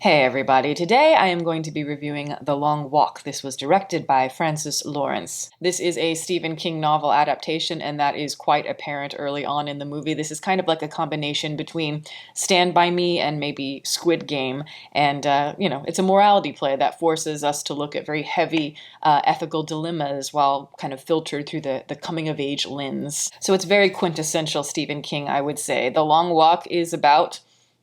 Hey everybody, today I am going to be reviewing The Long Walk. This was directed by Francis Lawrence. This is a Stephen King novel adaptation, and that is quite apparent early on in the movie. This is kind of like a combination between Stand By Me and maybe Squid Game. And, it's a morality play that forces us to look at very heavy ethical dilemmas while kind of filtered through the coming-of-age lens. So it's very quintessential Stephen King, I would say. The Long Walk is about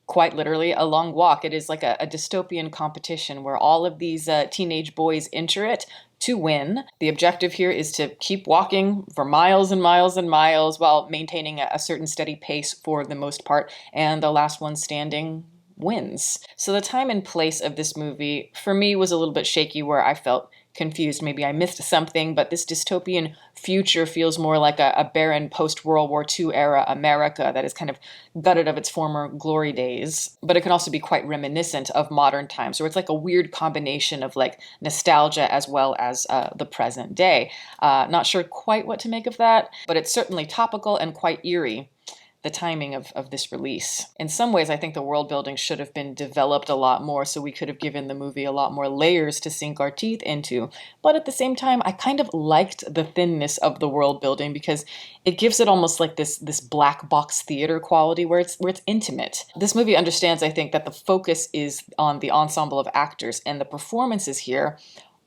quite literally a long walk. It is like a dystopian competition where all of these teenage boys enter it to win. The objective here is to keep walking for miles and miles and miles while maintaining a certain steady pace for the most part, and the last one standing wins. So the time and place of this movie for me was a little bit shaky, where I felt confused. Maybe I missed something, but this dystopian future feels more like a barren post-World War II era America that is kind of gutted of its former glory days. But it can also be quite reminiscent of modern times. So it's like a weird combination of like nostalgia as well as the present day. Not sure quite what to make of that, but it's certainly topical and quite eerie, the timing of this release. In some ways, I think the world building should have been developed a lot more, so we could have given the movie a lot more layers to sink our teeth into. But at the same time, I kind of liked the thinness of the world building because it gives it almost like this black box theater quality where it's intimate. This movie understands, I think, that the focus is on the ensemble of actors, and the performances here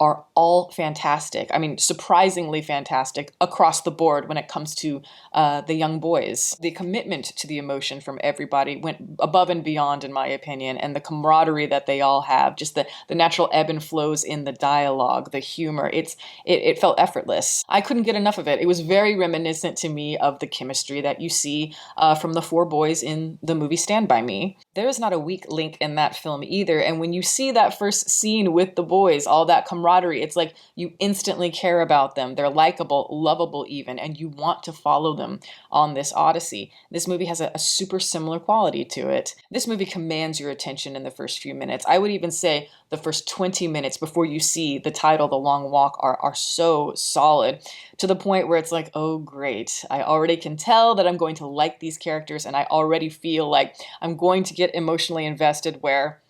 are all fantastic. I mean, surprisingly fantastic across the board when it comes to the young boys. The commitment to the emotion from everybody went above and beyond, in my opinion, and the camaraderie that they all have, just the natural ebb and flows in the dialogue, the humor, it felt effortless. I couldn't get enough of it. It was very reminiscent to me of the chemistry that you see from the four boys in the movie Stand By Me. There is not a weak link in that film either, and when you see that first scene with the boys, all that camaraderie, it's like you instantly care about them. They're likable, lovable even, and you want to follow them on this odyssey. This movie has a super similar quality to it. This movie commands your attention in the first few minutes. I would even say the first 20 minutes before you see the title, The Long Walk, are so solid, to the point where it's like, oh great, I already can tell that I'm going to like these characters, and I already feel like I'm going to get emotionally invested, where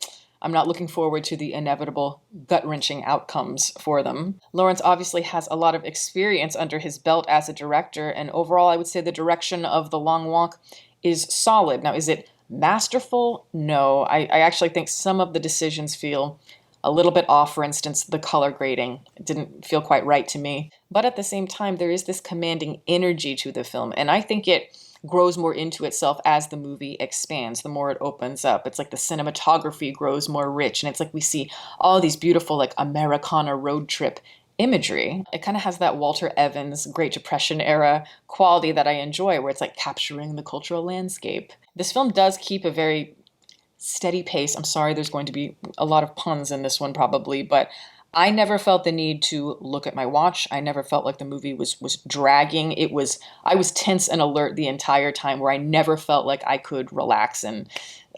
I'm not looking forward to the inevitable gut-wrenching outcomes for them. Lawrence obviously has a lot of experience under his belt as a director, and overall I would say the direction of The Long Walk is solid. Now, is it masterful? No. I actually think some of the decisions feel a little bit off. For instance, the color grading didn't feel quite right to me. But at the same time, there is this commanding energy to the film, and I think it grows more into itself as the movie expands, the more it opens up. It's like the cinematography grows more rich, and it's like we see all these beautiful like Americana road trip imagery. It kind of has that Walter Evans Great Depression era quality that I enjoy, where it's like capturing the cultural landscape. This film does keep a very steady pace. I'm sorry, there's going to be a lot of puns in this one probably, but I never felt the need to look at my watch. I never felt like the movie was dragging. I was tense and alert the entire time, where I never felt like I could relax, and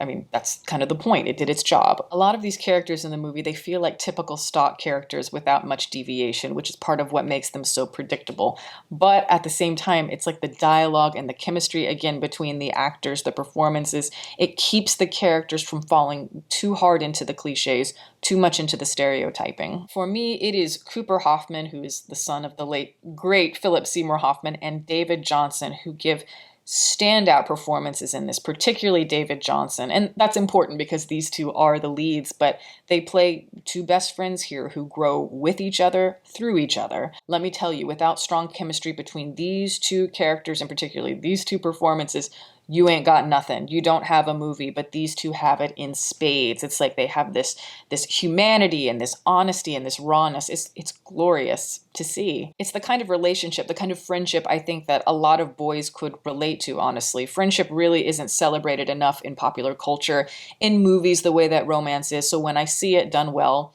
I mean, that's kind of the point. It did its job. A lot of these characters in the movie, they feel like typical stock characters without much deviation, which is part of what makes them so predictable. But at the same time, it's like the dialogue and the chemistry, again, between the actors, the performances, it keeps the characters from falling too hard into the cliches, too much into the stereotyping. For me, it is Cooper Hoffman, who is the son of the late, great Philip Seymour Hoffman, and David Johnson, who give standout performances in this, particularly David Johnson. And that's important because these two are the leads, but they play two best friends here who grow with each other, through each other. Let me tell you, without strong chemistry between these two characters, and particularly these two performances, you ain't got nothing. You don't have a movie, but these two have it in spades. It's like they have this humanity and this honesty and this rawness. It's glorious to see. It's the kind of relationship, the kind of friendship I think that a lot of boys could relate to, honestly. Friendship really isn't celebrated enough in popular culture, in movies, the way that romance is. So when I see it done well,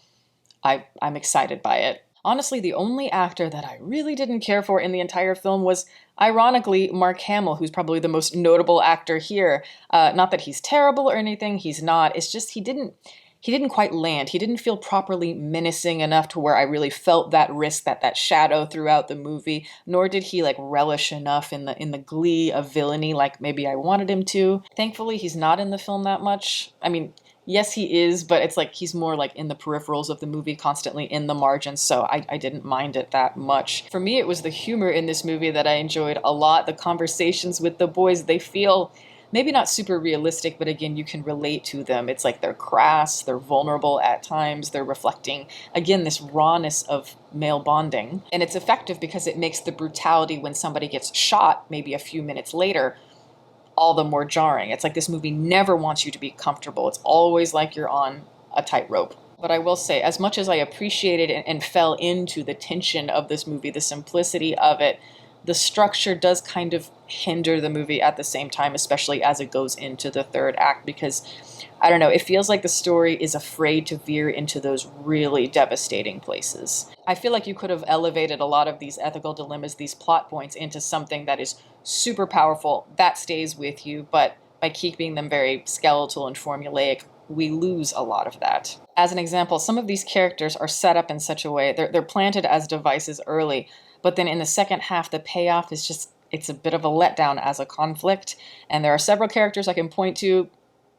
I'm excited by it. Honestly, the only actor that I really didn't care for in the entire film was, ironically, Mark Hamill, who's probably the most notable actor here. Not that he's terrible or anything, he's not. It's just he didn't quite land. He didn't feel properly menacing enough to where I really felt that risk, that shadow throughout the movie, nor did he like relish enough in the glee of villainy like maybe I wanted him to. Thankfully, he's not in the film that much. I mean, Yes, he is, but it's like he's more like in the peripherals of the movie, constantly in the margins, so I didn't mind it that much. For me, it was the humor in this movie that I enjoyed a lot. The conversations with the boys, they feel maybe not super realistic, but again, you can relate to them. It's like they're crass, they're vulnerable at times, they're reflecting, again, this rawness of male bonding. And it's effective because it makes the brutality when somebody gets shot, maybe a few minutes later, all the more jarring. It's like this movie never wants you to be comfortable. It's always like you're on a tightrope. But I will say, as much as I appreciated and fell into the tension of this movie, the simplicity of it, the structure does kind of hinder the movie at the same time, especially as it goes into the third act, because I don't know, it feels like the story is afraid to veer into those really devastating places. I feel like you could have elevated a lot of these ethical dilemmas, these plot points, into something that is super powerful, that stays with you, but by keeping them very skeletal and formulaic, we lose a lot of that. As an example, some of these characters are set up in such a way, they're planted as devices early, but then in the second half, the payoff is just, it's a bit of a letdown as a conflict. And there are several characters I can point to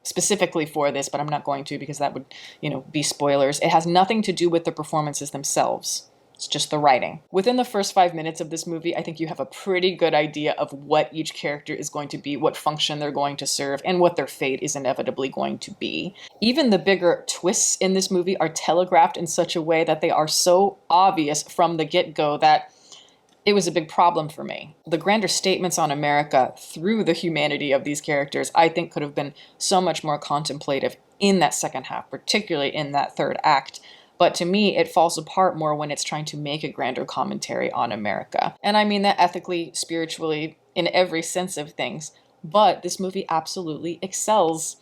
specifically for this, but I'm not going to because that would, be spoilers. It has nothing to do with the performances themselves. It's just the writing. Within the first 5 minutes of this movie, I think you have a pretty good idea of what each character is going to be, what function they're going to serve, and what their fate is inevitably going to be. Even the bigger twists in this movie are telegraphed in such a way that they are so obvious from the get-go that it was a big problem for me. The grander statements on America through the humanity of these characters, I think, could have been so much more contemplative in that second half, particularly in that third act. But to me, it falls apart more when it's trying to make a grander commentary on America. And I mean that ethically, spiritually, in every sense of things. But this movie absolutely excels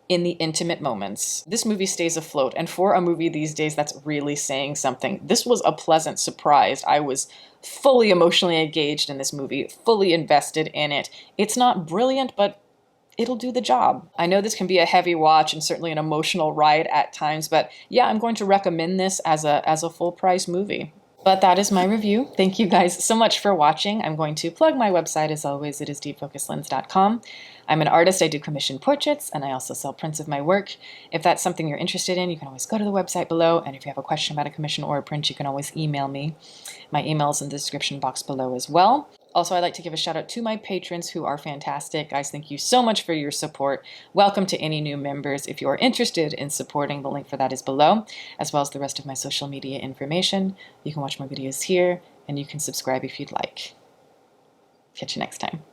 in the intimate moments. This movie stays afloat, and for a movie these days that's really saying something, this was a pleasant surprise. I was fully emotionally engaged in this movie, fully invested in it. It's not brilliant, but it'll do the job. I know this can be a heavy watch and certainly an emotional ride at times, but yeah, I'm going to recommend this as a full price movie. But that is my review. Thank you guys so much for watching. I'm going to plug my website as always. It is deepfocuslens.com. I'm an artist. I do commissioned portraits, and I also sell prints of my work. If that's something you're interested in, you can always go to the website below. And if you have a question about a commission or a print, you can always email me. My email is in the description box below as well. Also, I'd like to give a shout out to my patrons who are fantastic. Guys, thank you so much for your support. Welcome to any new members. If you are interested in supporting, the link for that is below, as well as the rest of my social media information. You can watch my videos here, and you can subscribe if you'd like. Catch you next time.